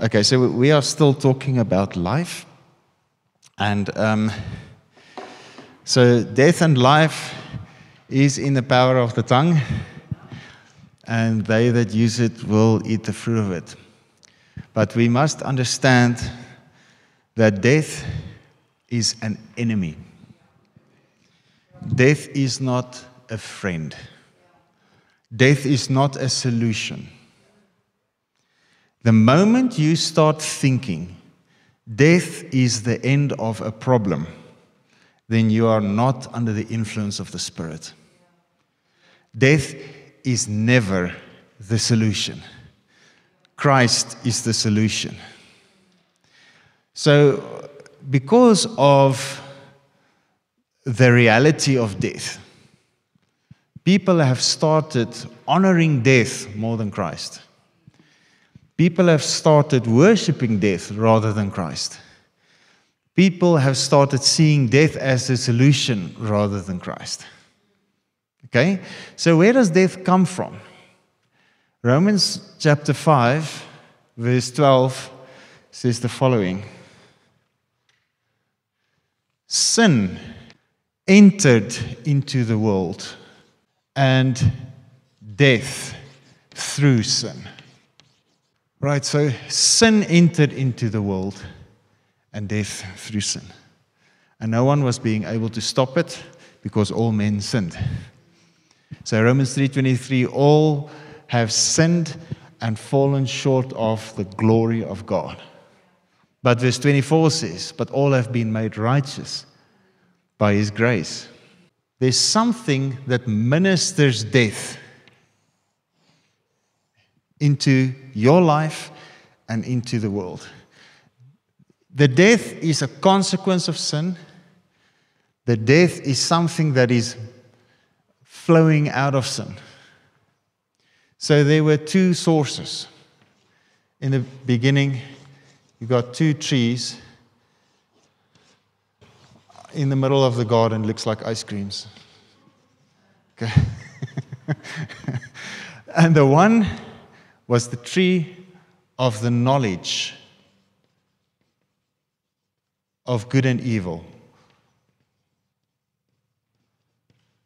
Okay, so we are still talking about life. And so death and life is in the power of the tongue, and they that use it will eat the fruit of it. But we must understand that death is an enemy. Death is not a friend. Death is not a solution. The moment you start thinking death is the end of a problem, then you are not under the influence of the Spirit. Death is never the solution. Christ is the solution. So, because of the reality of death, people have started honoring death more than Christ. People have started worshiping death rather than Christ. People have started seeing death as a solution rather than Christ. Okay? So where does death come from? Romans chapter 5, verse 12 says the following. Sin entered into the world, and death through sin. Right, so sin entered into the world, and death through sin. And no one was being able to stop it because all men sinned. So Romans 3:23, all have sinned and fallen short of the glory of God. But verse 24 says, but all have been made righteous by His grace. There's something that ministers death into your life and into the world. The death is a consequence of sin. The death is something that is flowing out of sin. So there were two sources. In the beginning, you got two trees. In the middle of the garden, looks like ice creams. Okay. And the one was the tree of the knowledge of good and evil.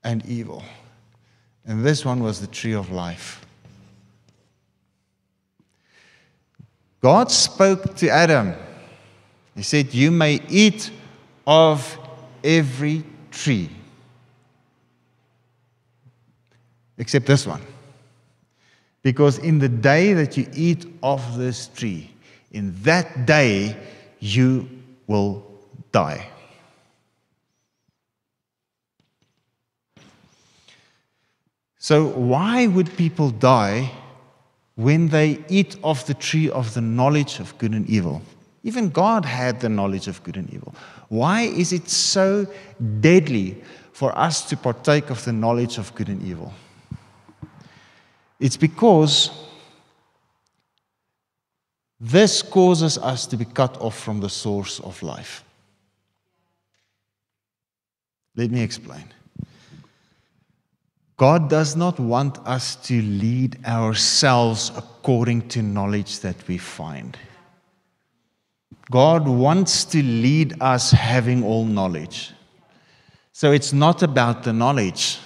And evil. And this one was the tree of life. God spoke to Adam. He said, you may eat of every tree. Except this one. Because in the day that you eat of this tree, in that day you will die. So why would people die when they eat of the tree of the knowledge of good and evil? Even God had the knowledge of good and evil. Why is it so deadly for us to partake of the knowledge of good and evil? It's because this causes us to be cut off from the source of life. Let me explain. God does not want us to lead ourselves according to knowledge that we find. God wants to lead us having all knowledge. So it's not about the knowledge.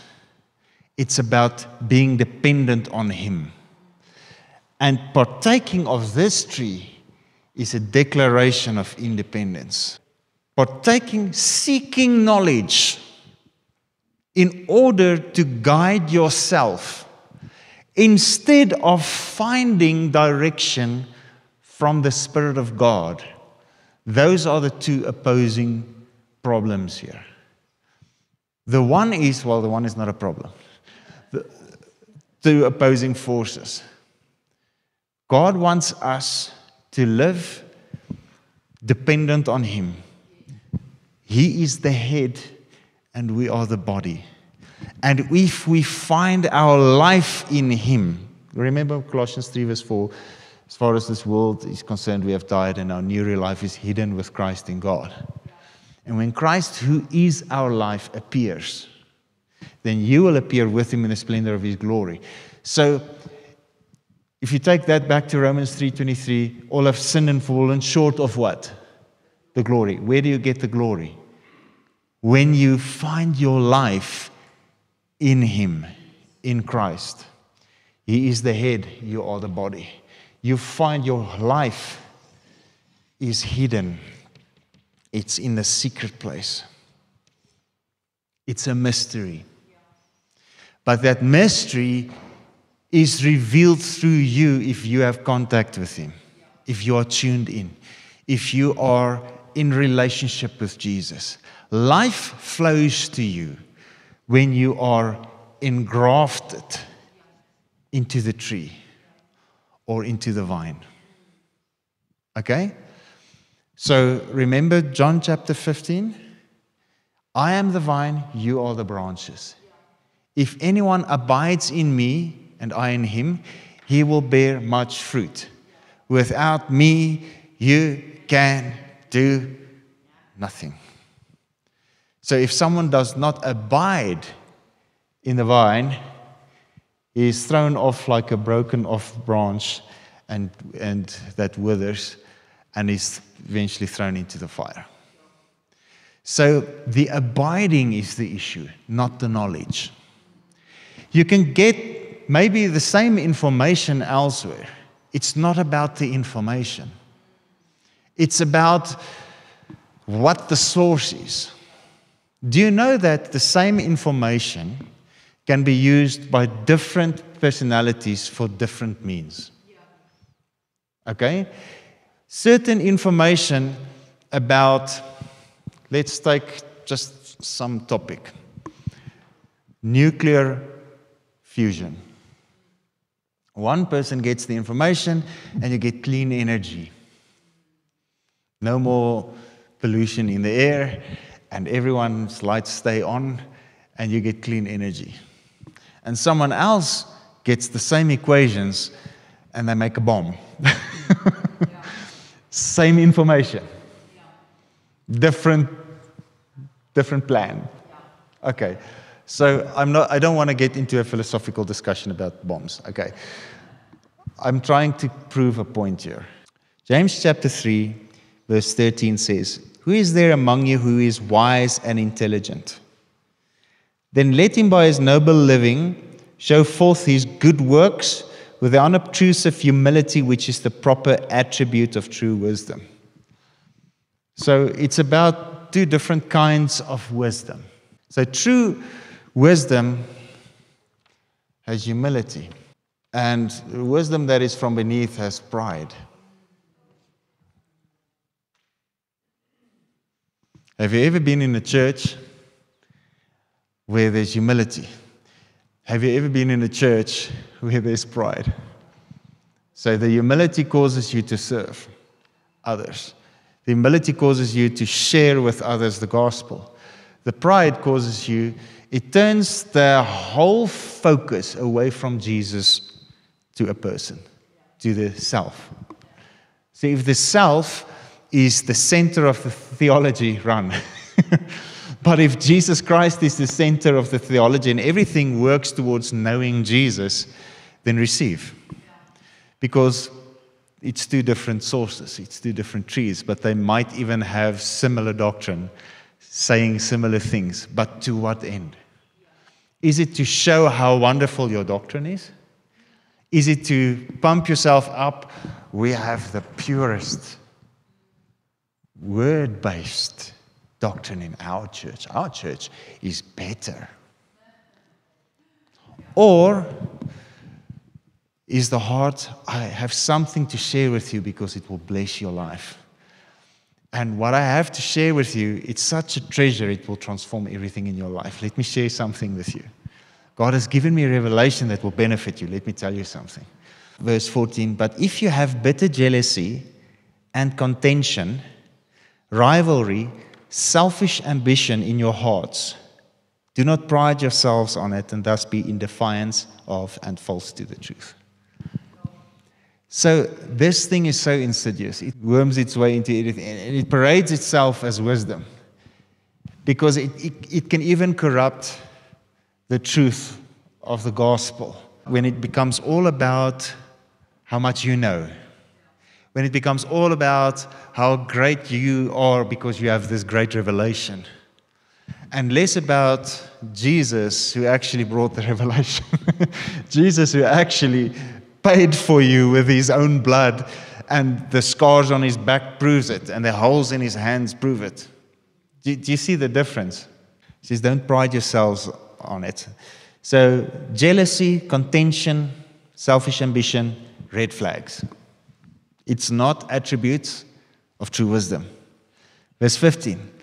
It's about being dependent on Him. And partaking of this tree is a declaration of independence. Partaking, seeking knowledge in order to guide yourself instead of finding direction from the Spirit of God. Those are the two opposing problems here. The one is not a problem. The two opposing forces. God wants us to live dependent on Him. He is the head and we are the body. And if we find our life in Him, remember Colossians 3 verse 4, as far as this world is concerned, we have died and our new real life is hidden with Christ in God. And when Christ, who is our life, appears, then you will appear with Him in the splendor of His glory. So If you take that back to Romans 3:23, all have sinned and fallen short of what? The glory. Where do you get the glory? When you find your life in Him, in Christ. He is the head, you are the body. You find your life is hidden. It's in the secret place. It's a mystery. But that mystery is revealed through you if you have contact with Him, if you are tuned in, if you are in relationship with Jesus. Life flows to you when you are engrafted into the tree or into the vine. Okay? So remember John chapter 15? I am the vine, you are the branches. If anyone abides in me and I in him, he will bear much fruit. Without me, you can do nothing. So if someone does not abide in the vine, he is thrown off like a broken off branch and that withers and is eventually thrown into the fire. So the abiding is the issue, not the knowledge. You can get maybe the same information elsewhere. It's not about the information. It's about what the source is. Do you know that the same information can be used by different personalities for different means? Okay? Certain information about, let's take just some topic. Nuclear fusion. One person gets the information and you get clean energy. No more pollution in the air and everyone's lights stay on and you get clean energy. And someone else gets the same equations and they make a bomb. Same information. Different plan. Okay. So I don't want to get into a philosophical discussion about bombs. Okay. I'm trying to prove a point here. James chapter 3, verse 13 says, "Who is there among you who is wise and intelligent? Then let him by his noble living show forth his good works with the unobtrusive humility which is the proper attribute of true wisdom." So it's about two different kinds of wisdom. So true wisdom has humility, and wisdom that is from beneath has pride. Have you ever been in a church where there's humility? Have you ever been in a church where there's pride? So the humility causes you to serve others. The humility causes you to share with others the gospel. The pride causes you, it turns the whole focus away from Jesus to a person, to the self. So if the self is the center of the theology, run. But if Jesus Christ is the center of the theology and everything works towards knowing Jesus, then receive. Because it's two different sources, it's two different trees, but they might even have similar doctrine, saying similar things. But to what end? Is it to show how wonderful your doctrine is? Is it to pump yourself up? We have the purest word-based doctrine in our church. Our church is better. Or is the heart, I have something to share with you because it will bless your life. And what I have to share with you, it's such a treasure, it will transform everything in your life. Let me share something with you. God has given me a revelation that will benefit you. Let me tell you something. Verse 14, "But if you have bitter jealousy and contention, rivalry, selfish ambition in your hearts, do not pride yourselves on it and thus be in defiance of and false to the truth." So this thing is so insidious. It worms its way into everything and it parades itself as wisdom because it can even corrupt the truth of the gospel when it becomes all about how much you know. When it becomes all about how great you are because you have this great revelation. And less about Jesus who actually brought the revelation. Jesus who actually paid for you with his own blood, and the scars on his back proves it, and the holes in his hands prove it. Do you see the difference? He says, don't pride yourselves on it. So jealousy, contention, selfish ambition, red flags. It's not attributes of true wisdom. Verse 15.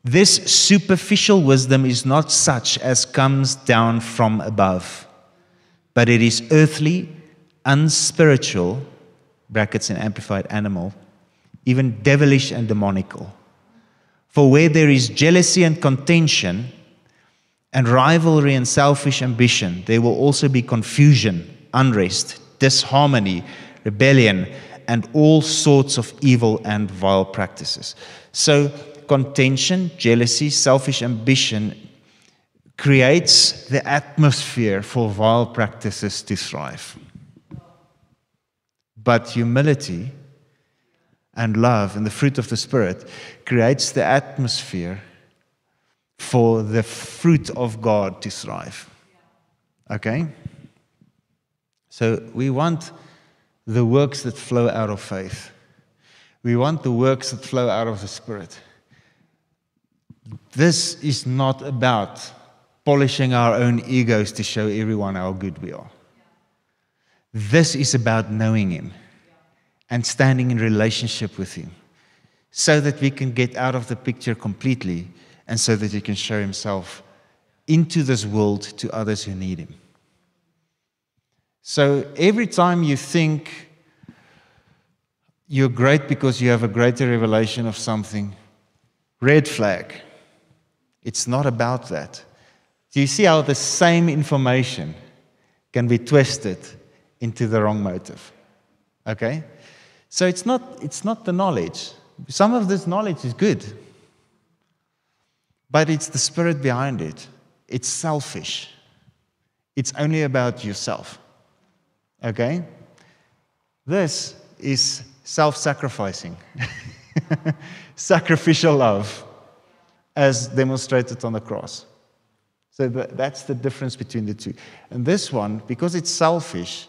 This superficial wisdom is not such as comes down from above, but it is earthly, unspiritual, brackets in amplified animal, even devilish and demonical. For where there is jealousy and contention, and rivalry and selfish ambition, there will also be confusion, unrest, disharmony, rebellion, and all sorts of evil and vile practices. So, contention, jealousy, selfish ambition creates the atmosphere for vile practices to thrive. But humility and love and the fruit of the Spirit creates the atmosphere for the fruit of God to thrive. Okay? So we want the works that flow out of faith. We want the works that flow out of the Spirit. This is not about polishing our own egos to show everyone how good we are. This is about knowing Him and standing in relationship with Him so that we can get out of the picture completely and so that He can show Himself into this world to others who need Him. So every time you think you're great because you have a greater revelation of something, red flag. It's not about that. Do you see how the same information can be twisted into the wrong motive? Okay? So it's not the knowledge. Some of this knowledge is good. But it's the spirit behind it. It's selfish. It's only about yourself. Okay? This is self-sacrificing. Sacrificial love, as demonstrated on the cross. So that's the difference between the two. And this one, because it's selfish,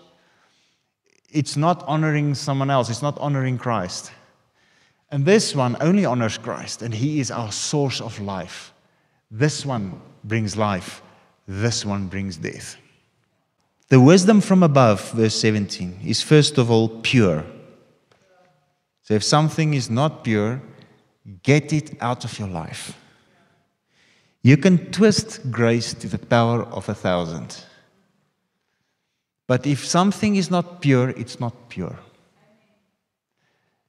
it's not honoring someone else. It's not honoring Christ. And this one only honors Christ, and He is our source of life. This one brings life. This one brings death. The wisdom from above, verse 17, is first of all pure. So if something is not pure, get it out of your life. You can twist grace to the power of 1,000. But if something is not pure, it's not pure.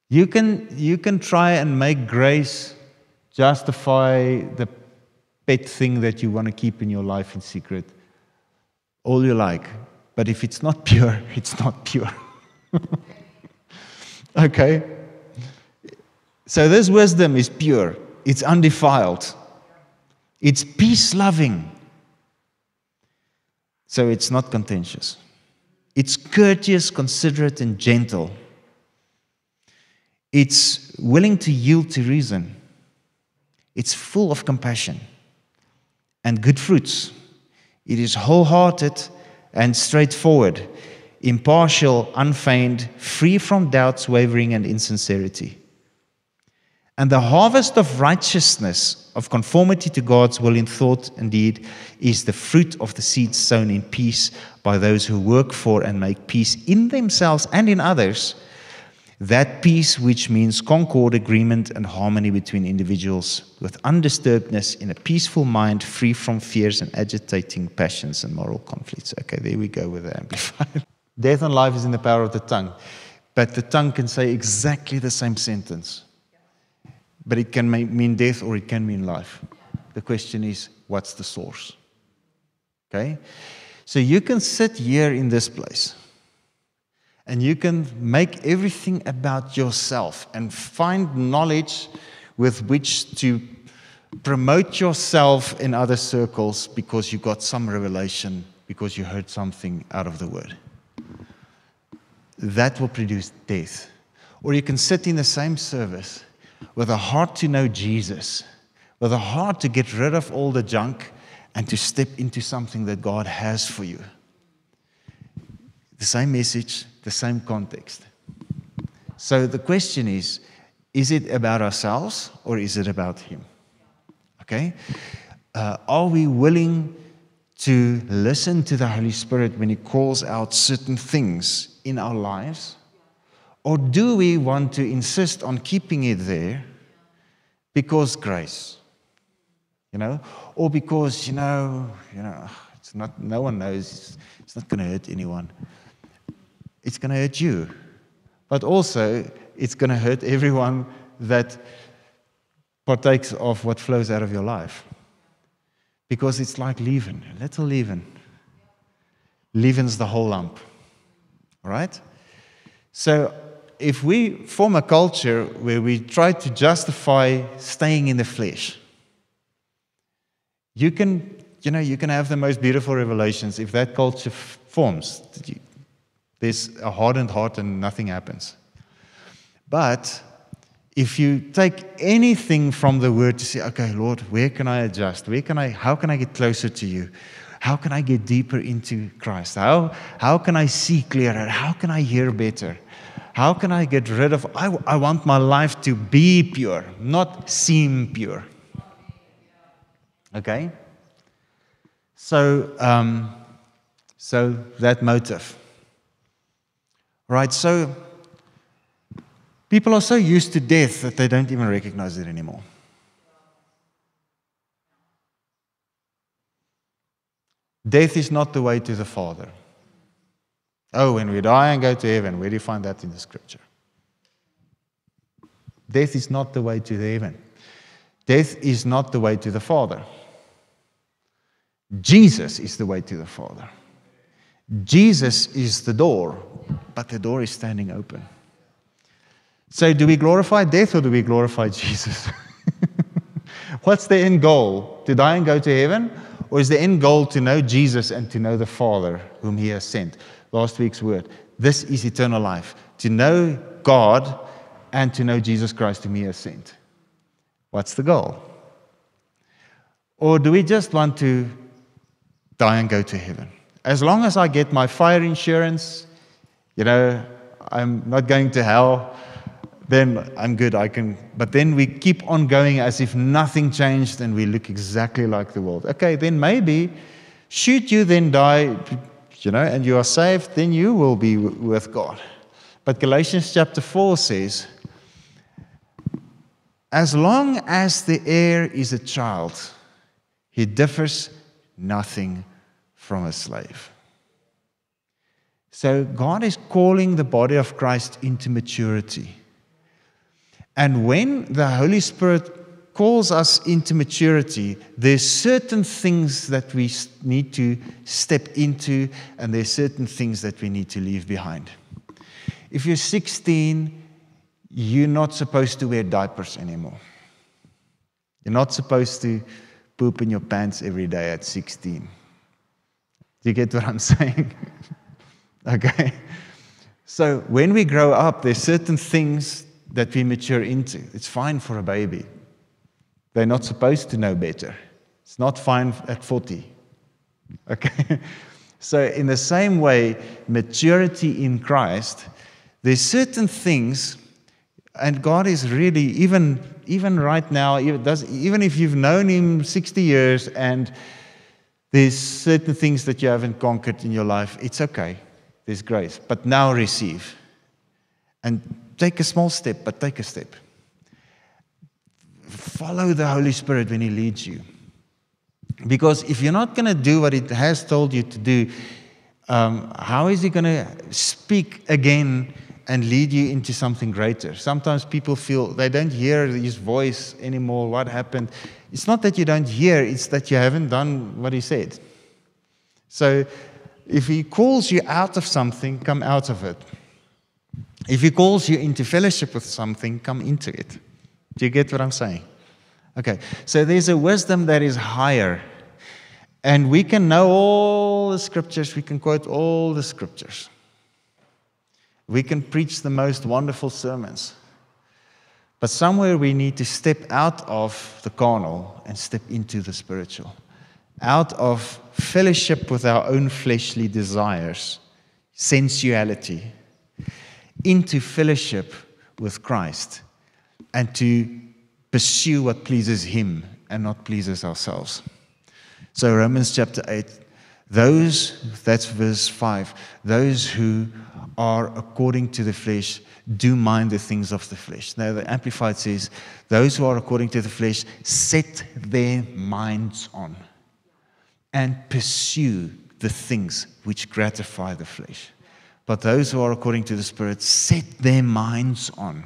You can try and make grace justify the pet thing that you want to keep in your life in secret all you like. But if it's not pure, it's not pure. Okay? So this wisdom is pure. It's undefiled. It's peace-loving. So it's not contentious. It's courteous, considerate, and gentle. It's willing to yield to reason. It's full of compassion and good fruits. It is wholehearted and straightforward, impartial, unfeigned, free from doubts, wavering, and insincerity. And the harvest of righteousness, of conformity to God's will in thought and deed, is the fruit of the seeds sown in peace by those who work for and make peace in themselves and in others. That peace which means concord, agreement, and harmony between individuals with undisturbedness in a peaceful mind, free from fears and agitating passions and moral conflicts. Okay, there we go with the Amplified. Death and life is in the power of the tongue. But the tongue can say exactly the same sentence. But it can mean death or it can mean life. The question is, what's the source? Okay? So you can sit here in this place and you can make everything about yourself and find knowledge with which to promote yourself in other circles because you got some revelation, because you heard something out of the Word. that will produce death. Or you can sit in the same service with a heart to know Jesus, with a heart to get rid of all the junk and to step into something that God has for you. The same message, the same context. So the question is it about ourselves or is it about Him? Okay? Are we willing to listen to the Holy Spirit when He calls out certain things in our lives? Or do we want to insist on keeping it there because grace? Or because, it's not, no one knows, it's not going to hurt anyone. It's going to hurt you. But also, it's going to hurt everyone that partakes of what flows out of your life. Because it's like leaven, a little leaven. Leavens the whole lump. All right? So, if we form a culture where we try to justify staying in the flesh, you can have the most beautiful revelations if that culture forms. There's a hardened heart and nothing happens. But if you take anything from the Word to say, okay, Lord, where can I adjust? How can I get closer to you? How can I get deeper into Christ? How can I see clearer? How can I hear better? How can I get rid of, I want my life to be pure, not seem pure. Okay? So that motive. Right, so people are so used to death that they don't even recognize it anymore. Death is not the way to the Father. Oh, when we die and go to heaven, where do you find that in the Scripture? Death is not the way to the heaven. Death is not the way to the Father. Jesus is the way to the Father. Jesus is the door, but the door is standing open. So do we glorify death or do we glorify Jesus? What's the end goal? To die and go to heaven? Or is the end goal to know Jesus and to know the Father whom He has sent? Last week's word. This is eternal life. To know God and to know Jesus Christ whom He has sent. What's the goal? Or do we just want to die and go to heaven? As long as I get my fire insurance, I'm not going to hell, then I'm good. But then we keep on going as if nothing changed and we look exactly like the world. Okay, then maybe, should you then die, and you are saved, then you will be with God. But Galatians chapter 4 says, as long as the heir is a child, he differs nothing from a slave. So God is calling the body of Christ into maturity. And when the Holy Spirit calls us into maturity, there's certain things that we need to step into, and there's certain things that we need to leave behind. If you're 16, you're not supposed to wear diapers anymore. You're not supposed to poop in your pants every day at 16. Do you get what I'm saying? Okay. So when we grow up, there's certain things that we mature into. It's fine for a baby. They're not supposed to know better. It's not fine at 40. Okay? So in the same way, maturity in Christ, there's certain things, and God is really, even right now, even if you've known Him 60 years and there's certain things that you haven't conquered in your life, it's okay. There's grace. But now receive. And take a small step, but take a step. Follow the Holy Spirit when He leads you. Because if you're not going to do what He has told you to do, how is He going to speak again and lead you into something greater? Sometimes people feel they don't hear His voice anymore. What happened? It's not that you don't hear, it's that you haven't done what He said. So if He calls you out of something, come out of it. If He calls you into fellowship with something, come into it. Do you get what I'm saying? Okay, so there's a wisdom that is higher. And we can know all the scriptures, we can quote all the scriptures. We can preach the most wonderful sermons. But somewhere we need to step out of the carnal and step into the spiritual. Out of fellowship with our own fleshly desires, sensuality, into fellowship with Christ, and to pursue what pleases Him and not pleases ourselves. So Romans chapter 8, that's verse 5, those who are according to the flesh do mind the things of the flesh. Now the Amplified says, those who are according to the flesh set their minds on and pursue the things which gratify the flesh. But those who are according to the Spirit set their minds on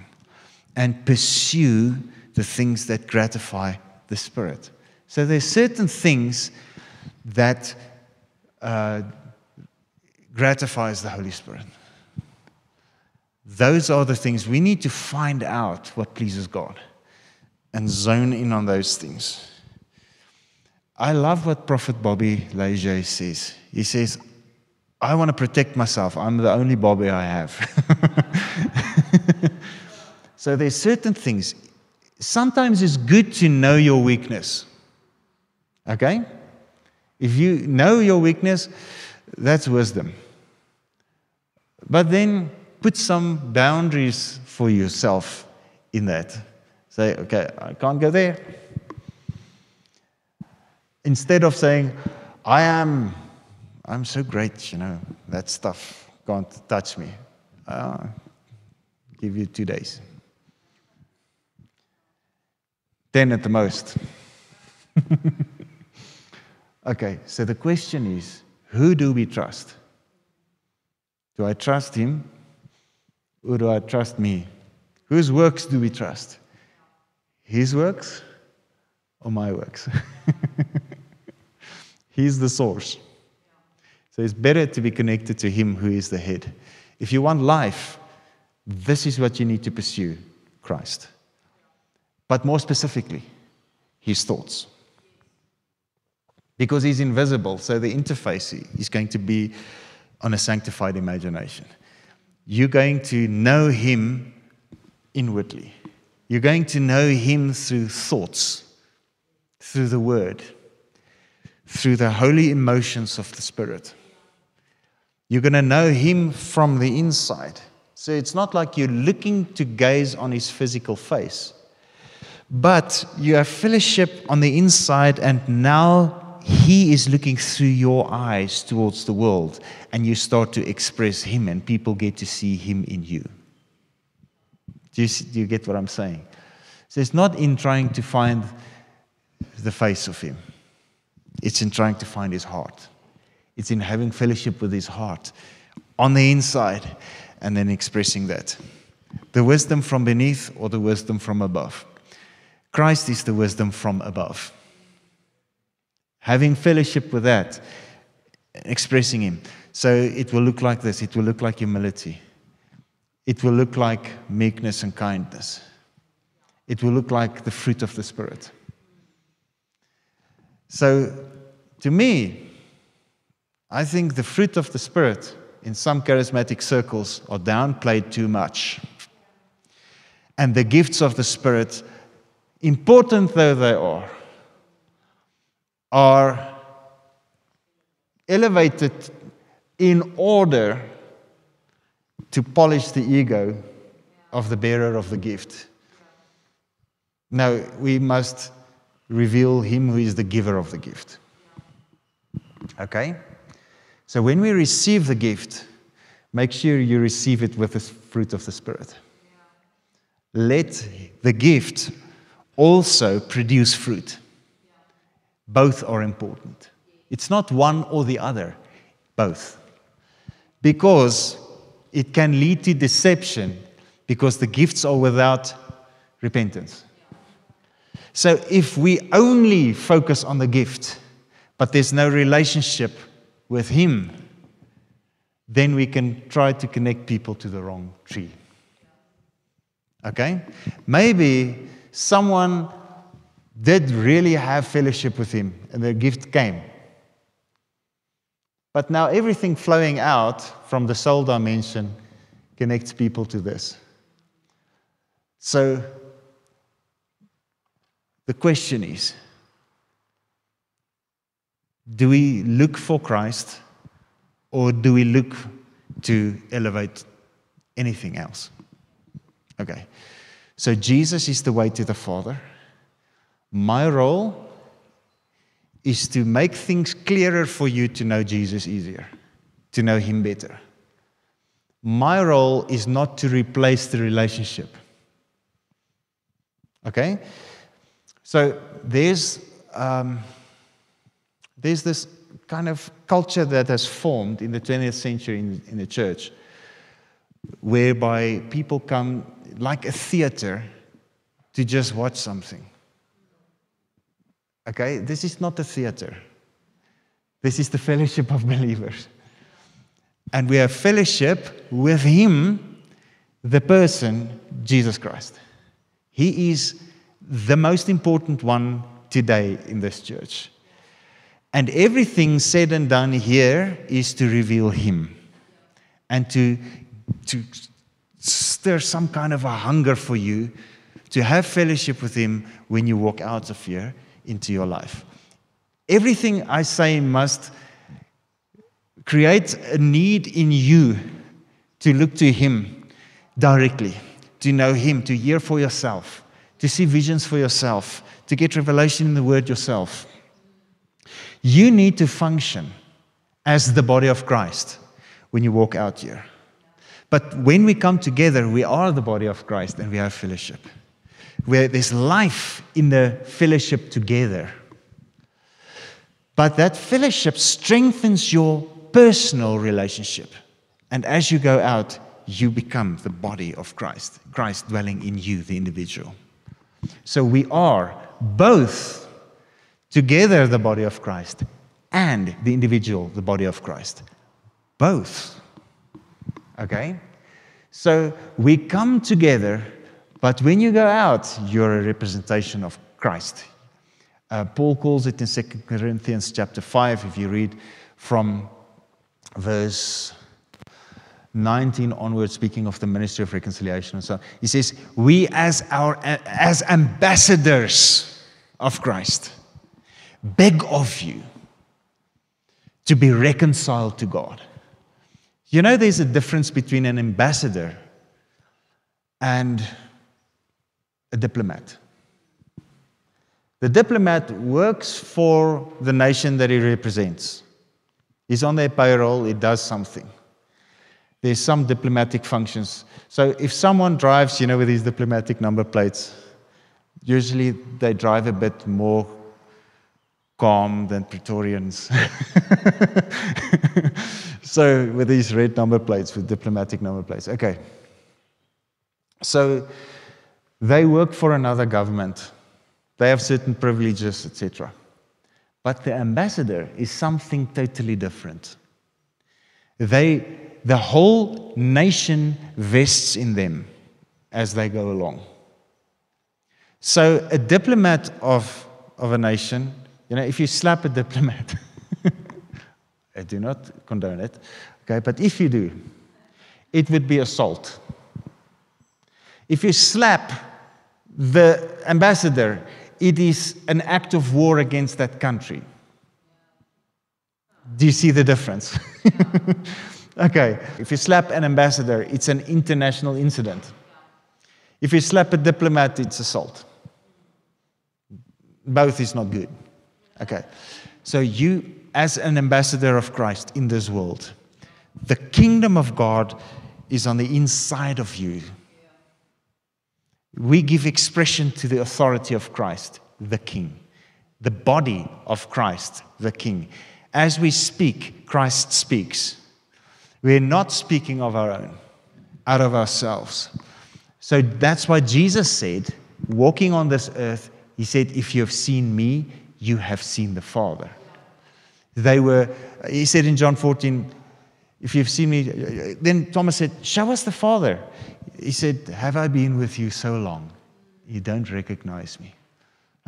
and pursue the things that gratify the Spirit. So there's certain things that gratifies the Holy Spirit. Those are the things we need to find out what pleases God and zone in on those things. I love what Prophet Bobby Leger says. He says, I want to protect myself. I'm the only Bobby I have. So there's certain things. Sometimes it's good to know your weakness. Okay? If you know your weakness, that's wisdom. But then put some boundaries for yourself in that. Say, okay, I can't go there. Instead of saying, I'm so great, that stuff can't touch me. I'll give you 2 days. 10 at the most. Okay, so the question is, who do we trust? Do I trust Him? Or do I trust me? Whose works do we trust? His works or my works? He's the source. So it's better to be connected to Him who is the head. If you want life, this is what you need to pursue, Christ. But more specifically, His thoughts. Because He's invisible, so the interface is going to be on a sanctified imagination. You're going to know Him inwardly. You're going to know Him through thoughts, through the Word, through the holy emotions of the Spirit. You're going to know Him from the inside. So it's not like you're looking to gaze on His physical face, but you have fellowship on the inside, and now He is looking through your eyes towards the world, and you start to express Him, and people get to see Him in you. Do you get what I'm saying? So it's not in trying to find the face of Him. It's in trying to find His heart. It's in having fellowship with His heart on the inside, and then expressing that. The wisdom from beneath or the wisdom from above. Christ is the wisdom from above. Having fellowship with that, expressing Him. So it will look like this. It will look like humility. It will look like meekness and kindness. It will look like the fruit of the Spirit. So, to me, I think the fruit of the Spirit in some charismatic circles are downplayed too much. And the gifts of the Spirit, important though they are elevated in order to polish the ego of the bearer of the gift. Now, we must reveal Him who is the giver of the gift. Okay? So when we receive the gift, make sure you receive it with the fruit of the Spirit. Let the gift also produce fruit. Both are important. It's not one or the other, both. Because it can lead to deception, because the gifts are without repentance. So if we only focus on the gift, but there's no relationship with Him, then we can try to connect people to the wrong tree. Okay? Maybe someone did really have fellowship with Him, and the gift came. But now everything flowing out from the soul dimension connects people to this. So, the question is, do we look for Christ, or do we look to elevate anything else? Okay, so Jesus is the way to the Father. My role is to make things clearer for you to know Jesus easier, to know Him better. My role is not to replace the relationship. Okay? So there's this kind of culture that has formed in the 20th century in the church, whereby people come like a theater to just watch something. Okay? This is not a theater. This is the fellowship of believers. And we have fellowship with Him, the person, Jesus Christ. He is the most important one today in this church. And everything said and done here is to reveal Him and to stir some kind of a hunger for you to have fellowship with Him when you walk out of here into your life. Everything I say must create a need in you to look to Him directly, to know Him, to hear for yourself, to see visions for yourself, to get revelation in the Word yourself. You need to function as the body of Christ when you walk out here. But when we come together, we are the body of Christ and we have fellowship, where there's life in the fellowship together. But that fellowship strengthens your personal relationship. And as you go out, you become the body of Christ, Christ dwelling in you, the individual. So we are both together the body of Christ and the individual, the body of Christ. Both. Okay? So we come together, but when you go out, you're a representation of Christ. Paul calls it in 2 Corinthians chapter 5, if you read from verse 19 onwards, speaking of the ministry of reconciliation and so on. He says, we as ambassadors of Christ beg of you to be reconciled to God. You know, there's a difference between an ambassador and a diplomat. The diplomat works for the nation that he represents. He's on their payroll, he does something. There's some diplomatic functions. So if someone drives, with these diplomatic number plates, usually they drive a bit more calm than Praetorians. So with these red number plates, with diplomatic number plates. Okay. So they work for another government. They have certain privileges, etc. But the ambassador is something totally different. The whole nation vests in them as they go along. So a diplomat of a nation, if you slap a diplomat, I do not condone it, okay, but if you do, it would be assault. If you slap the ambassador, it is an act of war against that country. Do you see the difference? Okay, if you slap an ambassador, it's an international incident. If you slap a diplomat, it's assault. Both is not good. Okay, so you, as an ambassador of Christ in this world, the kingdom of God is on the inside of you. We give expression to the authority of Christ, the King. The body of Christ, the King. As we speak, Christ speaks. We're not speaking of our own, out of ourselves. So that's why Jesus said, walking on this earth, He said, if you have seen me, you have seen the Father. He said in John 14, if you've seen me, then Thomas said, show us the Father. He said, have I been with you so long? You don't recognize me.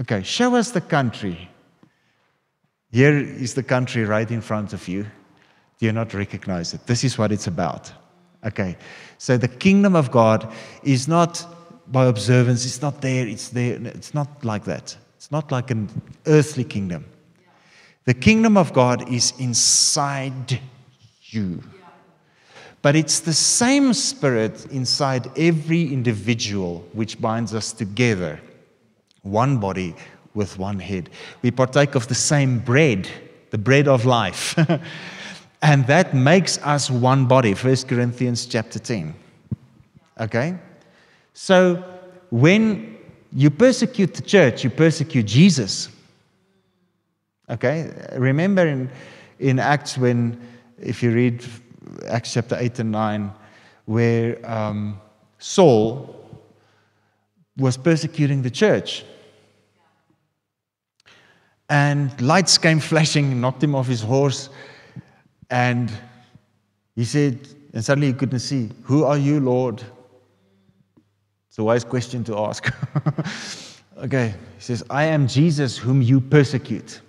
Okay, show us the country. Here is the country right in front of you. Do you not recognize it? This is what it's about. Okay, so the kingdom of God is not by observance, it's not there, it's there. It's not like that. It's not like an earthly kingdom. The kingdom of God is inside you. But it's the same Spirit inside every individual which binds us together. One body with one head. We partake of the same bread, the bread of life. And that makes us one body. 1 Corinthians chapter 10. Okay? So when you persecute the church, you persecute Jesus. Okay? Remember in Acts when, if you read Acts chapter 8 and 9, where Saul was persecuting the church. And lights came flashing, knocked him off his horse. And he said, and suddenly he couldn't see, "Who are you, Lord?" It's a wise question to ask. Okay, he says, "I am Jesus whom you persecute."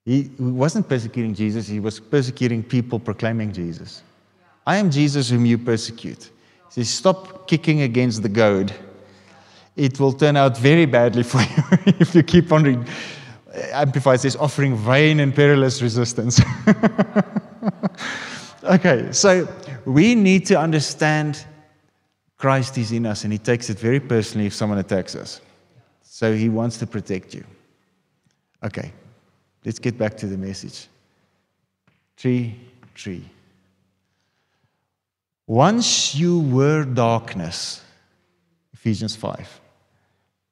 He wasn't persecuting Jesus, he was persecuting people proclaiming Jesus. "I am Jesus whom you persecute." He says, "Stop kicking against the goad. It will turn out very badly for you if you keep on reading." Amplified says, "Offering vain and perilous resistance." Okay, so we need to understand Christ is in us, and He takes it very personally if someone attacks us. So He wants to protect you. Okay, let's get back to the message. Tree. Once you were darkness, Ephesians 5,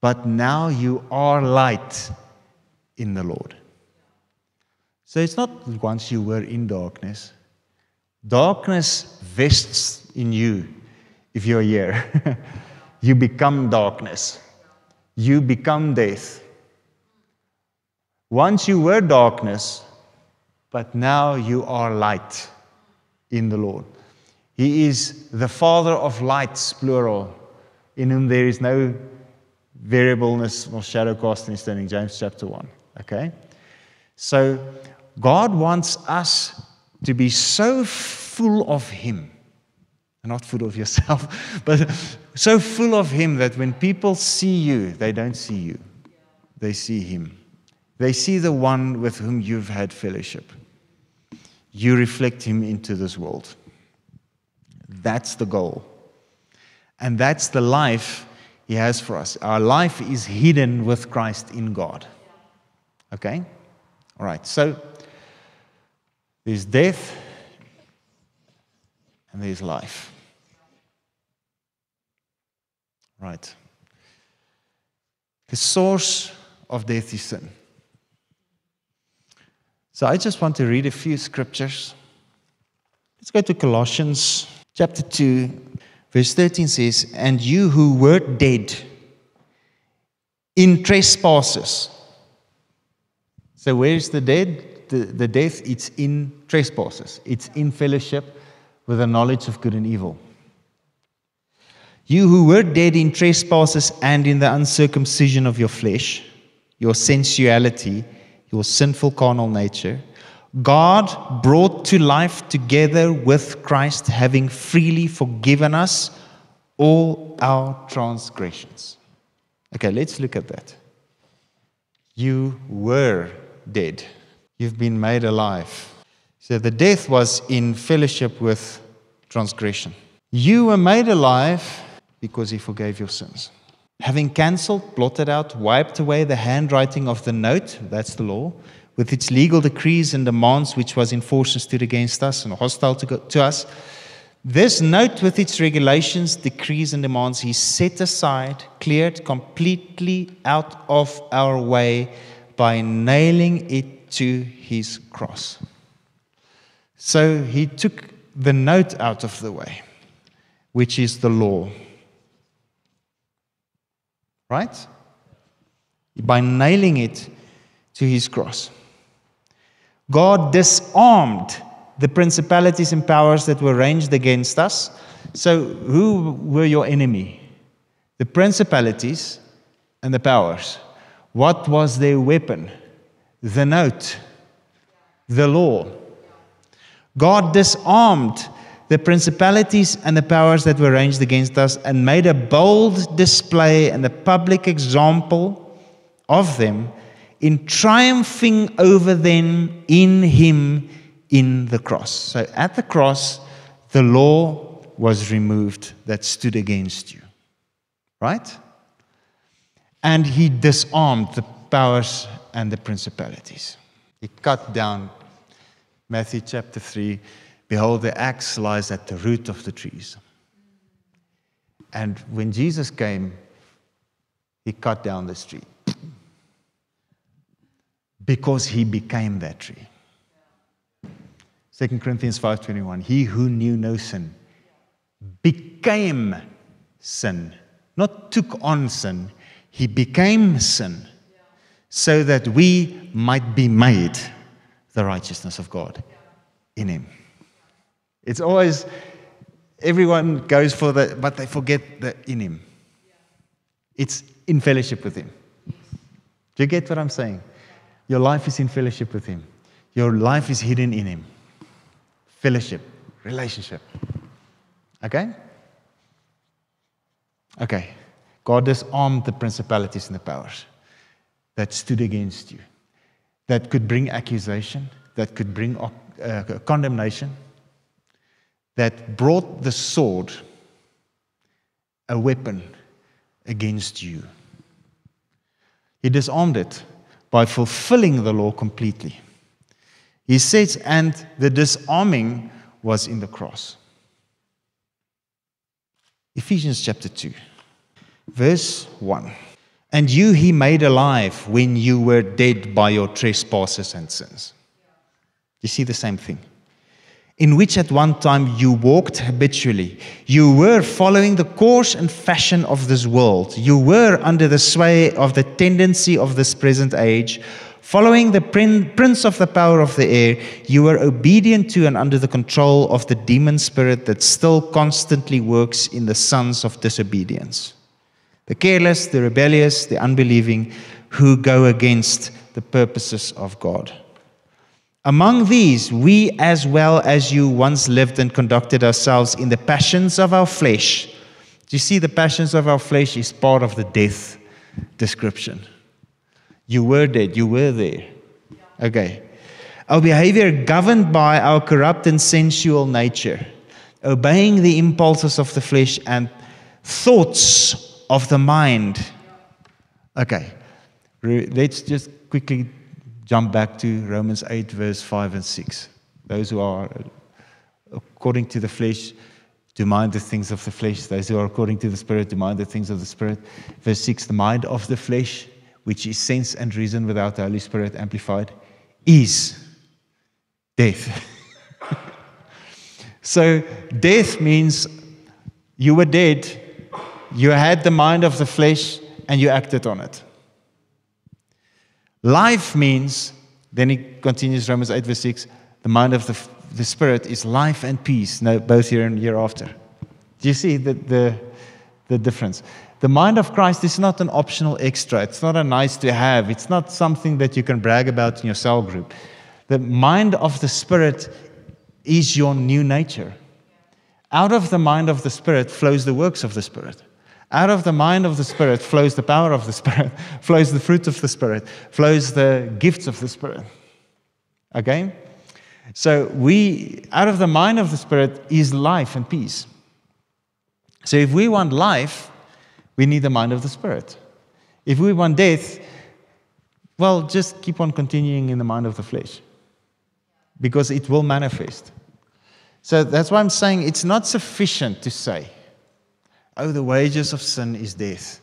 but now you are light in the Lord. So it's not once you were in darkness. Darkness vests in you if you're here. You become darkness. You become death. Once you were darkness, but now you are light in the Lord. He is the Father of lights, plural, in whom there is no variableness or shadow cast in standing, James chapter 1. Okay? So God wants us to be so full of Him, not full of yourself, but so full of Him that when people see you, they don't see you. They see Him. They see the one with whom you've had fellowship. You reflect Him into this world. That's the goal. And that's the life He has for us. Our life is hidden with Christ in God. Okay? All right. So there's death and there's life. Right. The source of death is sin. So I just want to read a few scriptures. Let's go to Colossians chapter 2, verse 13 says, "And you who were dead in trespasses." So where is the dead? The death, it's in trespasses. It's in fellowship with the knowledge of good and evil. "You who were dead in trespasses and in the uncircumcision of your flesh, your sensuality, your sinful carnal nature, God brought to life together with Christ, having freely forgiven us all our transgressions." Okay, let's look at that. You were dead. You've been made alive. So the death was in fellowship with transgression. You were made alive because He forgave your sins. Having cancelled, blotted out, wiped away the handwriting of the note, that's the law, with its legal decrees and demands which was in force and stood against us and hostile to us. This note with its regulations, decrees and demands He set aside, cleared completely out of our way by nailing it to His cross. So He took the note out of the way, which is the law. Right? By nailing it to His cross. God disarmed the principalities and powers that were ranged against us. So who were your enemy? The principalities and the powers. What was their weapon? The note, the law. God disarmed the principalities and the powers that were ranged against us, and made a bold display and a public example of them, in triumphing over them in him in the cross. So at the cross, the law was removed that stood against you. Right? And he disarmed the powers and the principalities. He cut down, Matthew chapter 3, behold, the axe lies at the root of the trees. And when Jesus came, he cut down this tree. Because he became that tree. 2 Corinthians 5:21, he who knew no sin became sin. Not took on sin, he became sin. So that we might be made the righteousness of God in him. It's always, everyone goes for the, but they forget the in him. It's in fellowship with him. Do you get what I'm saying? Your life is in fellowship with him. Your life is hidden in him. Fellowship, relationship. Okay? Okay. God disarmed the principalities and the powers that stood against you, that could bring accusation, that could bring condemnation, that brought the sword, a weapon, against you. He disarmed it by fulfilling the law completely. He says, and the disarming was in the cross. Ephesians chapter 2, verse 1. And you he made alive when you were dead by your trespasses and sins. You see the same thing. In which at one time you walked habitually. You were following the course and fashion of this world. You were under the sway of the tendency of this present age. Following the prince of the power of the air, you were obedient to and under the control of the demon spirit that still constantly works in the sons of disobedience. The careless, the rebellious, the unbelieving, who go against the purposes of God. Among these, we as well as you once lived and conducted ourselves in the passions of our flesh. Do you see the passions of our flesh is part of the death description? You were dead, you were there. Okay. Our behavior governed by our corrupt and sensual nature, obeying the impulses of the flesh and thoughts of the mind. Okay, let's just quickly jump back to Romans 8, verse 5 and 6. Those who are according to the flesh, to mind the things of the flesh. Those who are according to the Spirit, to mind the things of the Spirit. Verse 6, the mind of the flesh, which is sense and reason without the Holy Spirit amplified, is death. So death means you were dead, you had the mind of the flesh, and you acted on it. Life means, then he continues, Romans 8 verse 6, the mind of the Spirit is life and peace, both here and hereafter. Do you see the difference? The mind of Christ is not an optional extra. It's not a nice to have. It's not something that you can brag about in your cell group. The mind of the Spirit is your new nature. Out of the mind of the Spirit flows the works of the Spirit. Out of the mind of the Spirit flows the power of the Spirit, flows the fruit of the Spirit, flows the gifts of the Spirit. Okay? So out of the mind of the Spirit is life and peace. So if we want life, we need the mind of the Spirit. If we want death, well, just keep on continuing in the mind of the flesh. Because it will manifest. So that's why I'm saying it's not sufficient to say, oh, the wages of sin is death,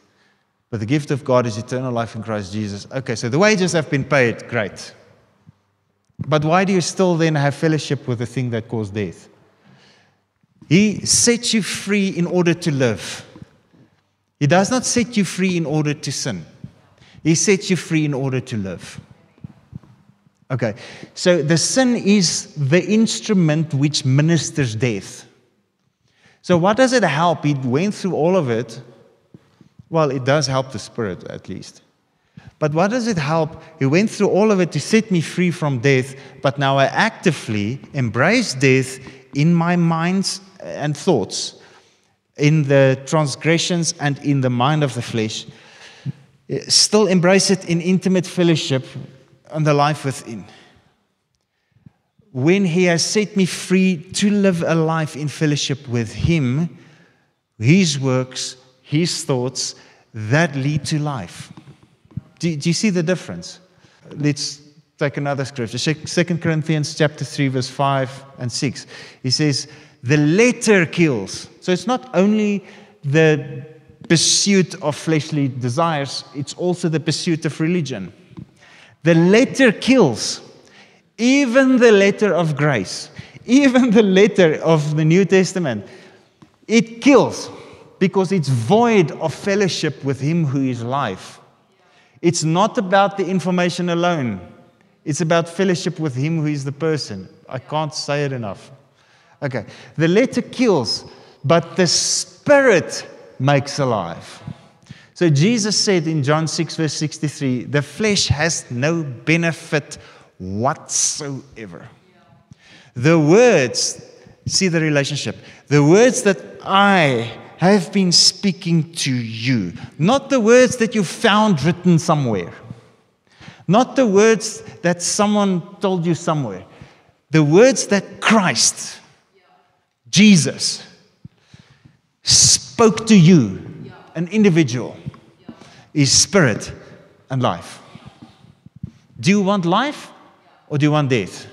but the gift of God is eternal life in Christ Jesus. Okay, so the wages have been paid, great. But why do you still then have fellowship with the thing that caused death? He sets you free in order to live. He does not set you free in order to sin. He sets you free in order to live. Okay, so the sin is the instrument which ministers death. So what does it help? He went through all of it. Well, it does help the Spirit at least. But what does it help? He went through all of it to set me free from death, but now I actively embrace death in my minds and thoughts, in the transgressions and in the mind of the flesh, still embrace it in intimate fellowship and the life within. When He has set me free to live a life in fellowship with Him, His works, His thoughts, that lead to life. Do you see the difference? Let's take another scripture. 2 Corinthians chapter 3, verse 5 and 6. He says, the letter kills. So it's not only the pursuit of fleshly desires, it's also the pursuit of religion. The letter kills. Even the letter of grace, even the letter of the New Testament, it kills because it's void of fellowship with Him who is life. It's not about the information alone. It's about fellowship with Him who is the person. I can't say it enough. Okay, the letter kills, but the Spirit makes alive. So Jesus said in John 6, verse 63, the flesh has no benefit whatsoever. The words, see the relationship, the words that I have been speaking to you, not the words that you found written somewhere, not the words that someone told you somewhere, the words that Christ, Jesus, spoke to you, an individual, is spirit and life. Do you want life? Or do you want death?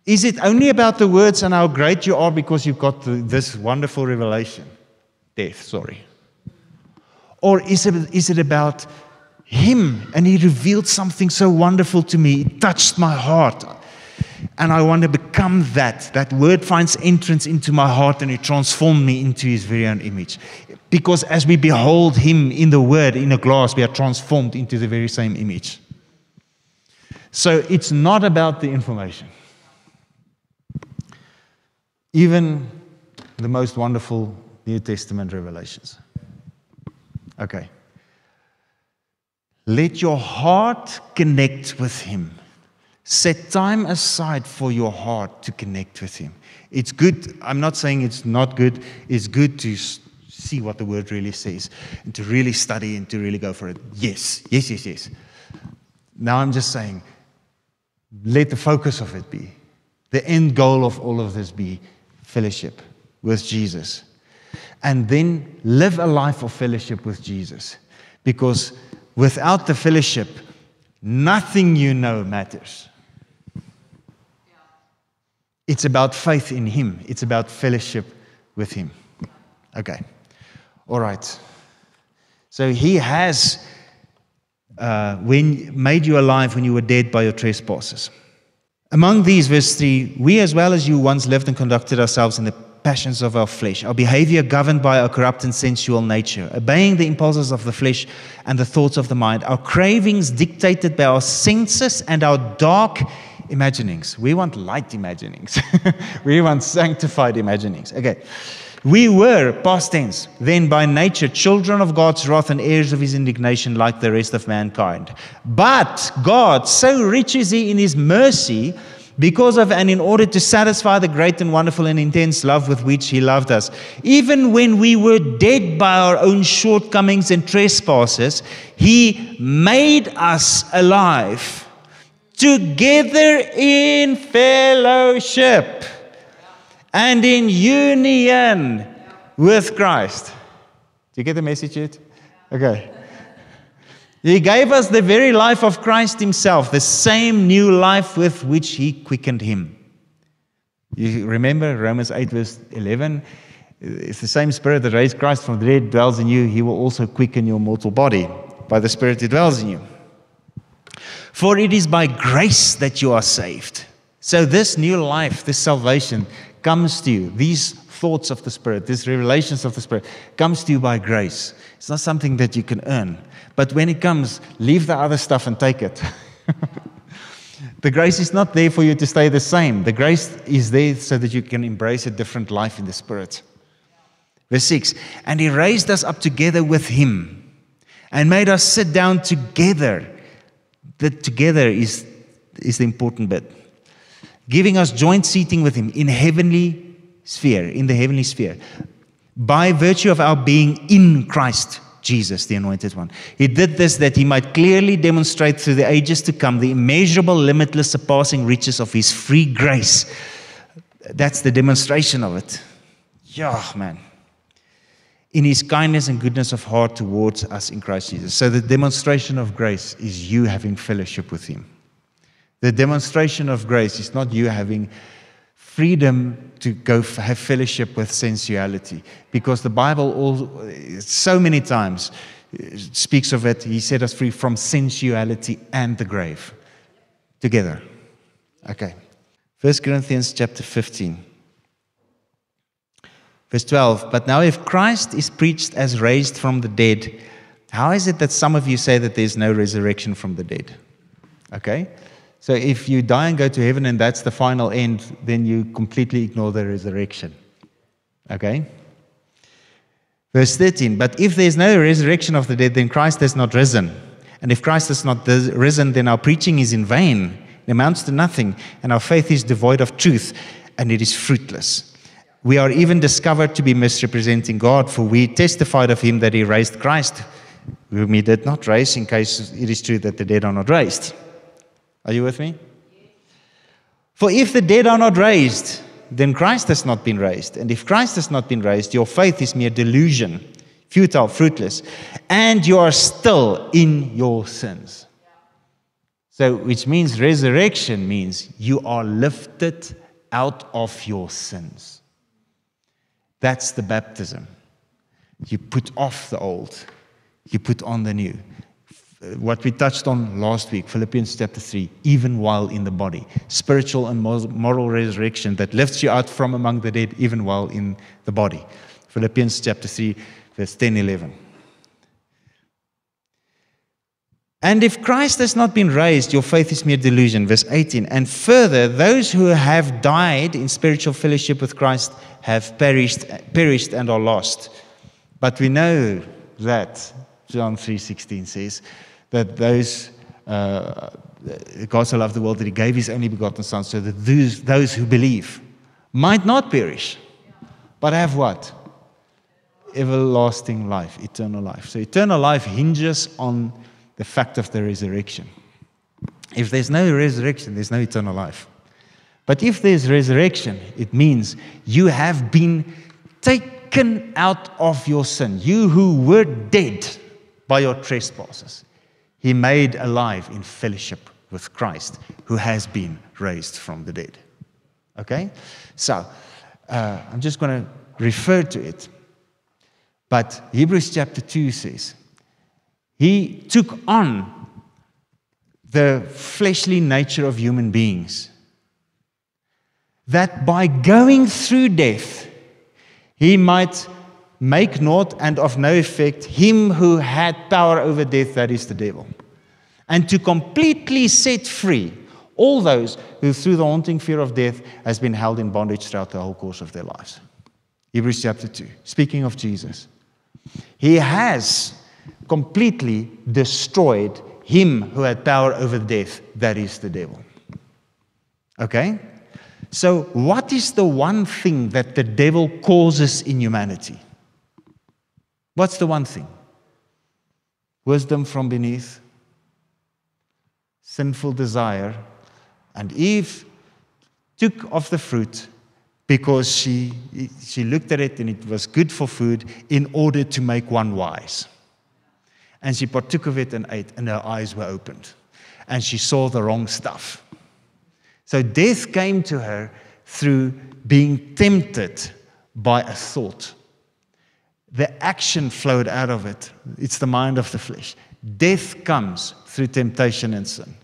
Is it only about the words and how great you are because you've got this wonderful revelation? Death, sorry. Or is it about Him and He revealed something so wonderful to me, it touched my heart, and I want to become that. That word finds entrance into my heart and it transformed me into His very own image. Because as we behold Him in the Word, in a glass, we are transformed into the very same image. So it's not about the information. Even the most wonderful New Testament revelations. Okay. Let your heart connect with Him. Set time aside for your heart to connect with Him. It's good. I'm not saying it's not good. It's good to see what the Word really says and to really study and to really go for it. Yes. Now I'm just saying, let the focus of it be, the end goal of all of this be fellowship with Jesus. And then live a life of fellowship with Jesus. Because without the fellowship, nothing you know matters. It's about faith in Him. It's about fellowship with Him. Okay. All right. So He has made you alive when you were dead by your trespasses. Among these, verse 3, we as well as you once lived and conducted ourselves in the passions of our flesh, our behavior governed by our corrupt and sensual nature, obeying the impulses of the flesh and the thoughts of the mind, our cravings dictated by our senses and our dark imaginings. We want light imaginings. We want sanctified imaginings. Okay. We were, past tense, then by nature children of God's wrath and heirs of His indignation like the rest of mankind. But God, so rich is He in His mercy, because of and in order to satisfy the great and wonderful and intense love with which He loved us, even when we were dead by our own shortcomings and trespasses, He made us alive together in fellowship and in union with Christ. Do you get the message yet? Okay. He gave us the very life of Christ Himself, the same new life with which He quickened Him. You remember Romans 8 verse 11? If the same Spirit that raised Christ from the dead dwells in you, He will also quicken your mortal body by the Spirit that dwells in you. For it is by grace that you are saved. So this new life, this salvation comes to you. These thoughts of the Spirit, these revelations of the Spirit, comes to you by grace. It's not something that you can earn. But when it comes, leave the other stuff and take it. The grace is not there for you to stay the same. The grace is there so that you can embrace a different life in the Spirit. Verse 6, and He raised us up together with Him and made us sit down together. The together is the important bit. Giving us joint seating with Him in heavenly sphere, in the heavenly sphere, by virtue of our being in Christ Jesus, the Anointed One. He did this that he might clearly demonstrate through the ages to come the immeasurable, limitless, surpassing riches of his free grace. That's the demonstration of it. Yeah, man. In his kindness and goodness of heart towards us in Christ Jesus. So the demonstration of grace is you having fellowship with him. The demonstration of grace is not you having freedom to go have fellowship with sensuality. Because the Bible so many times speaks of it. He set us free from sensuality and the grave. Together. Okay. 1 Corinthians chapter 15. Verse 12, but now if Christ is preached as raised from the dead, how is it that some of you say that there's no resurrection from the dead? Okay? So if you die and go to heaven and that's the final end, then you completely ignore the resurrection. Okay? Verse 13, but if there's no resurrection of the dead, then Christ has not risen. And if Christ has not risen, then our preaching is in vain. It amounts to nothing. And our faith is devoid of truth, and it is fruitless. We are even discovered to be misrepresenting God, for we testified of him that he raised Christ, whom he did not raise, in case it is true that the dead are not raised. Are you with me? For if the dead are not raised, then Christ has not been raised. And if Christ has not been raised, your faith is mere delusion, futile, fruitless, and you are still in your sins. So, which means resurrection means you are lifted out of your sins. That's the baptism. You put off the old. You put on the new. What we touched on last week, Philippians chapter 3, even while in the body. Spiritual and moral resurrection that lifts you out from among the dead, even while in the body. Philippians chapter 3, verse 10, 11. And if Christ has not been raised, your faith is mere delusion. Verse 18. And further, those who have died in spiritual fellowship with Christ have perished and are lost. But we know that, John 3:16 says, that those, God so loved the world that he gave his only begotten Son, so that those who believe might not perish, but have what? Everlasting life, eternal life. So eternal life hinges on the fact of the resurrection. If there's no resurrection, there's no eternal life. But if there's resurrection, it means you have been taken out of your sin. You who were dead by your trespasses, he made alive in fellowship with Christ, who has been raised from the dead. Okay? So, I'm just going to refer to it. But Hebrews chapter 2 says, he took on the fleshly nature of human beings, that by going through death, he might make naught and of no effect him who had power over death, that is the devil, and to completely set free all those who through the haunting fear of death has been held in bondage throughout the whole course of their lives. Hebrews chapter 2, speaking of Jesus. He has completely destroyed him who had power over death, that is the devil. Okay? So what is the one thing that the devil causes in humanity? What's the one thing? Wisdom from beneath, sinful desire, and Eve took of the fruit because she looked at it and it was good for food in order to make one wise. And she partook of it and ate, and her eyes were opened. And she saw the wrong stuff. So death came to her through being tempted by a thought. The action flowed out of it. It's the mind of the flesh. Death comes through temptation and sin.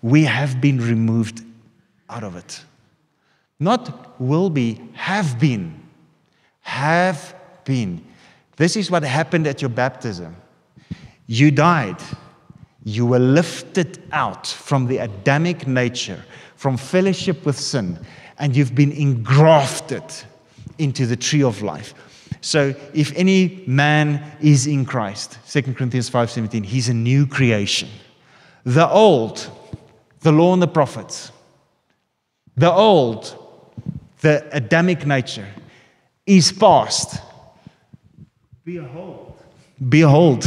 We have been removed out of it. Not will be, have been. Have been. This is what happened at your baptism. You died. You were lifted out from the Adamic nature, from fellowship with sin, and you've been engrafted into the tree of life. So if any man is in Christ, 2 Corinthians 5:17, he's a new creation. The old, the law and the prophets, the old, the Adamic nature, is past. Behold. Behold.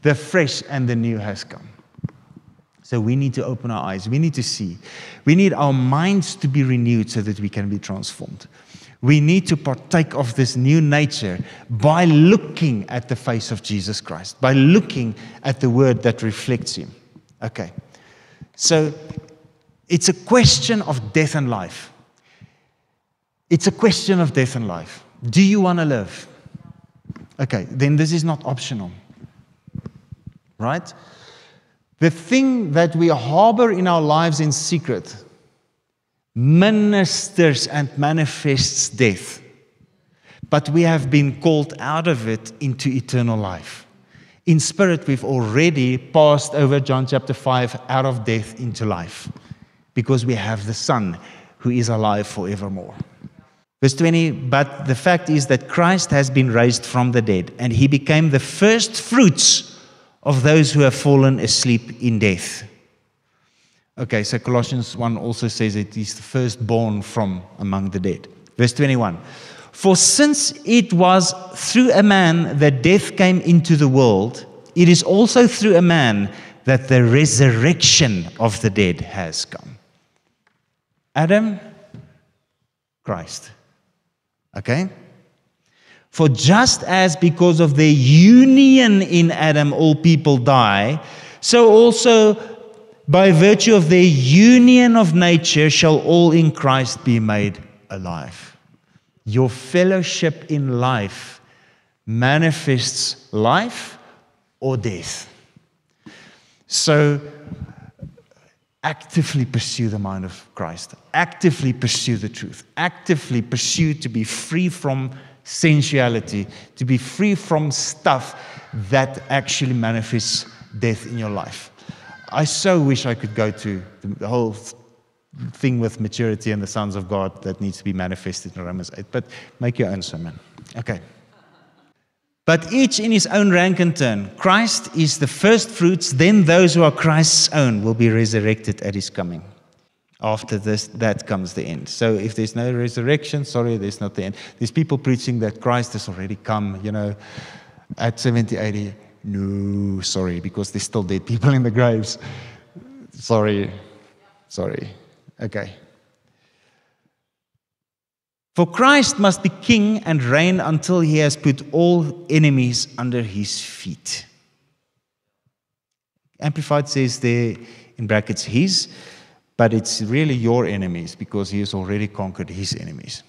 The fresh and the new has come. So we need to open our eyes. We need to see. We need our minds to be renewed so that we can be transformed. We need to partake of this new nature by looking at the face of Jesus Christ, by looking at the word that reflects him. Okay. So it's a question of death and life. It's a question of death and life. Do you want to live? Okay, then this is not optional. Right? The thing that we harbor in our lives in secret ministers and manifests death. But we have been called out of it into eternal life. In spirit, we've already passed over John chapter 5 out of death into life. Because we have the Son who is alive forevermore. Verse 20, but the fact is that Christ has been raised from the dead, and he became the first fruits of those who have fallen asleep in death. Okay, so Colossians 1 also says it is the firstborn from among the dead. Verse 21, for since it was through a man that death came into the world, it is also through a man that the resurrection of the dead has come. Adam, Christ. Okay? For just as because of their union in Adam all people die, so also by virtue of their union of nature shall all in Christ be made alive. Your fellowship in life manifests life or death. So actively pursue the mind of Christ. Actively pursue the truth. Actively pursue to be free from sensuality, to be free from stuff that actually manifests death in your life. I so wish I could go to the whole thing with maturity and the sons of God that needs to be manifested in Romans 8, but make your own sermon. Okay. But each in his own rank and turn. Christ is the first fruits, then those who are Christ's own will be resurrected at his coming. After this, that comes the end. So if there's no resurrection, sorry, there's not the end. There's people preaching that Christ has already come, at 70, 80. No, sorry, because there's still dead people in the graves. Sorry. Okay. For Christ must be king and reign until he has put all enemies under his feet. Amplified says there in brackets his, but it's really your enemies because he has already conquered his enemies.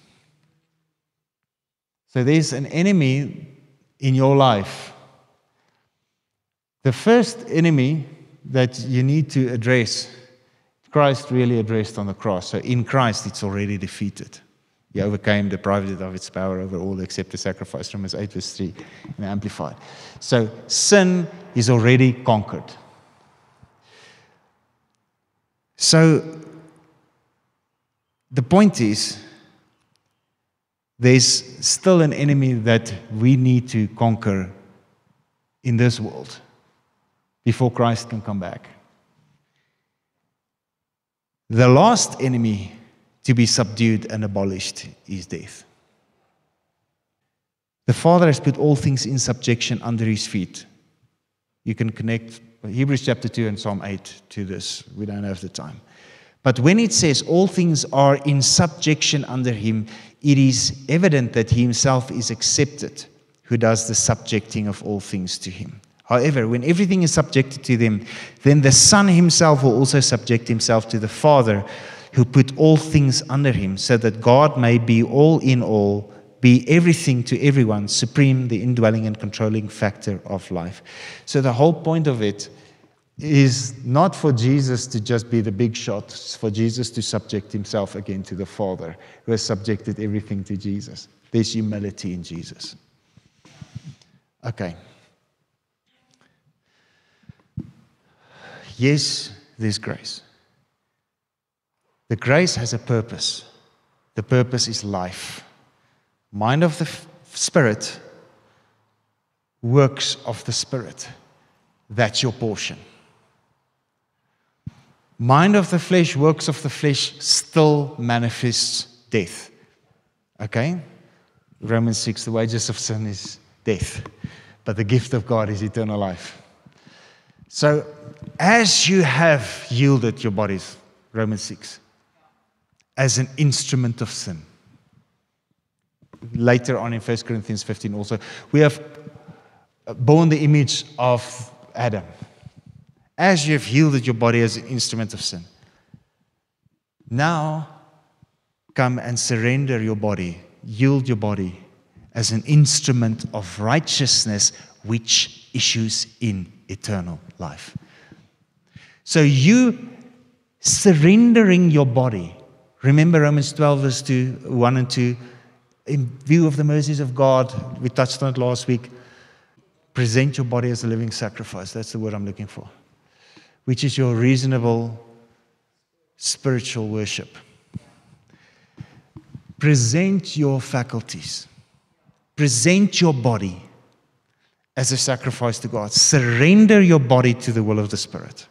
So there's an enemy in your life. The first enemy that you need to address, Christ really addressed on the cross. So in Christ, it's already defeated. He overcame, deprived it of its power over all except the sacrifice. Romans 8 verse 3 in Amplified. So sin is already conquered. So the point is, there's still an enemy that we need to conquer in this world before Christ can come back. The last enemy to be subdued and abolished is death. The Father has put all things in subjection under his feet. You can connect Hebrews chapter 2 and Psalm 8 to this. We don't have the time. But when it says all things are in subjection under him, it is evident that he himself is accepted, who does the subjecting of all things to him. However, when everything is subjected to them, then the Son himself will also subject himself to the Father, who put all things under him, so that God may be all in all, be everything to everyone, supreme, the indwelling and controlling factor of life. So the whole point of it is not for Jesus to just be the big shot, it's for Jesus to subject himself again to the Father, who has subjected everything to Jesus. There's humility in Jesus. Okay. Yes, there's grace. The grace has a purpose. The purpose is life. Mind of the Spirit, works of the Spirit. That's your portion. Mind of the flesh, works of the flesh still manifests death. Okay? Romans 6, the wages of sin is death, but the gift of God is eternal life. So, as you have yielded your bodies, Romans 6, as an instrument of sin, later on in 1 Corinthians 15 also, we have borne the image of Adam. As you have yielded your body as an instrument of sin, now come and surrender your body, yield your body as an instrument of righteousness which issues in eternal life. So you surrendering your body, remember Romans 12 verse 2, 1 and 2, in view of the mercies of God, we touched on it last week, present your body as a living sacrifice. That's the word I'm looking for. Which is your reasonable spiritual worship. Present your faculties. Present your body as a sacrifice to God. Surrender your body to the will of the Spirit.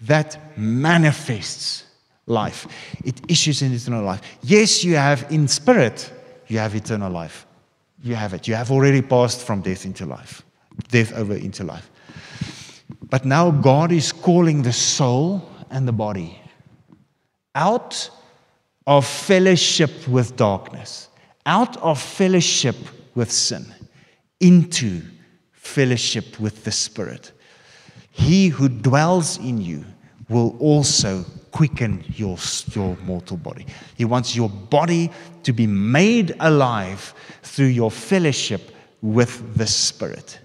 That manifests life. It issues in eternal life. Yes, you have in spirit, you have eternal life. You have it. You have already passed from death into life. Death over into life. But now God is calling the soul and the body out of fellowship with darkness, out of fellowship with sin, into fellowship with the Spirit. He who dwells in you will also quicken your mortal body. He wants your body to be made alive through your fellowship with the Spirit.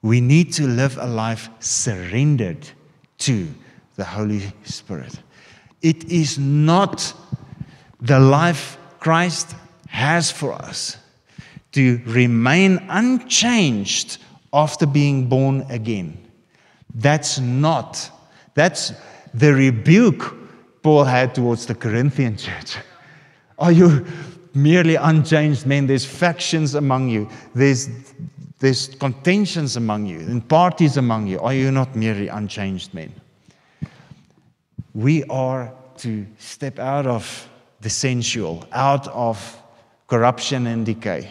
We need to live a life surrendered to the Holy Spirit. It is not the life Christ has for us to remain unchanged after being born again. That's the rebuke Paul had towards the Corinthian church. Are you merely unchanged men? There's factions among you. There's contentions among you and parties among you. Are you not merely unchanged men? We are to step out of the sensual, out of corruption and decay,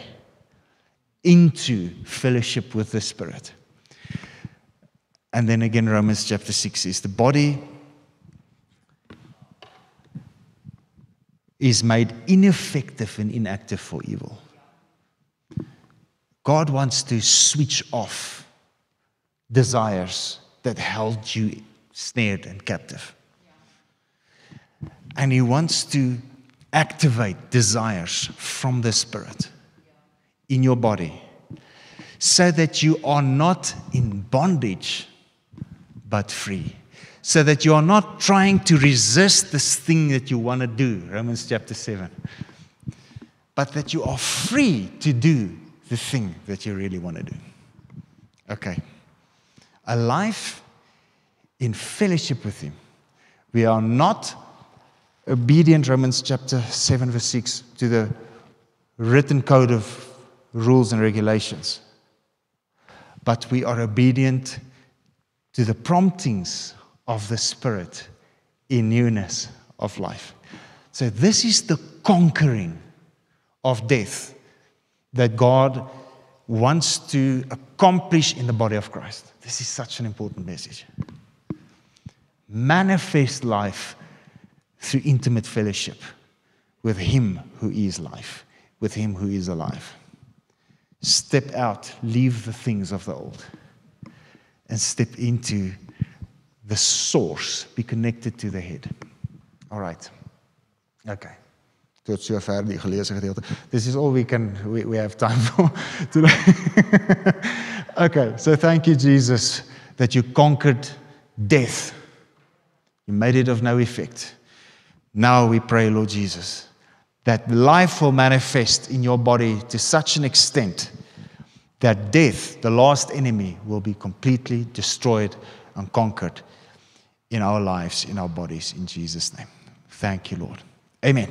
into fellowship with the Spirit. And then again, Romans chapter 6 is the body is made ineffective and inactive for evil. God wants to switch off desires that held you snared and captive. And He wants to activate desires from the Spirit in your body so that you are not in bondage but free. So that you are not trying to resist this thing that you want to do, Romans chapter 7. But that you are free to do the thing that you really want to do. Okay. A life in fellowship with Him. We are not obedient, Romans chapter 7 verse 6, to the written code of rules and regulations. But we are obedient to the promptings of the Spirit in newness of life. So this is the conquering of death that God wants to accomplish in the body of Christ. This is such an important message. Manifest life through intimate fellowship with Him who is life, with Him who is alive. Step out, leave the things of the old, and step into the source, be connected to the head. All right. Okay. Tot sover die geleesde gedeelte. This is all we have time for today. Okay, so thank you, Jesus, that you conquered death. You made it of no effect. Now we pray, Lord Jesus, that life will manifest in your body to such an extent that death, the last enemy, will be completely destroyed and conquered in our lives, in our bodies, in Jesus' name. Thank you, Lord. Amen.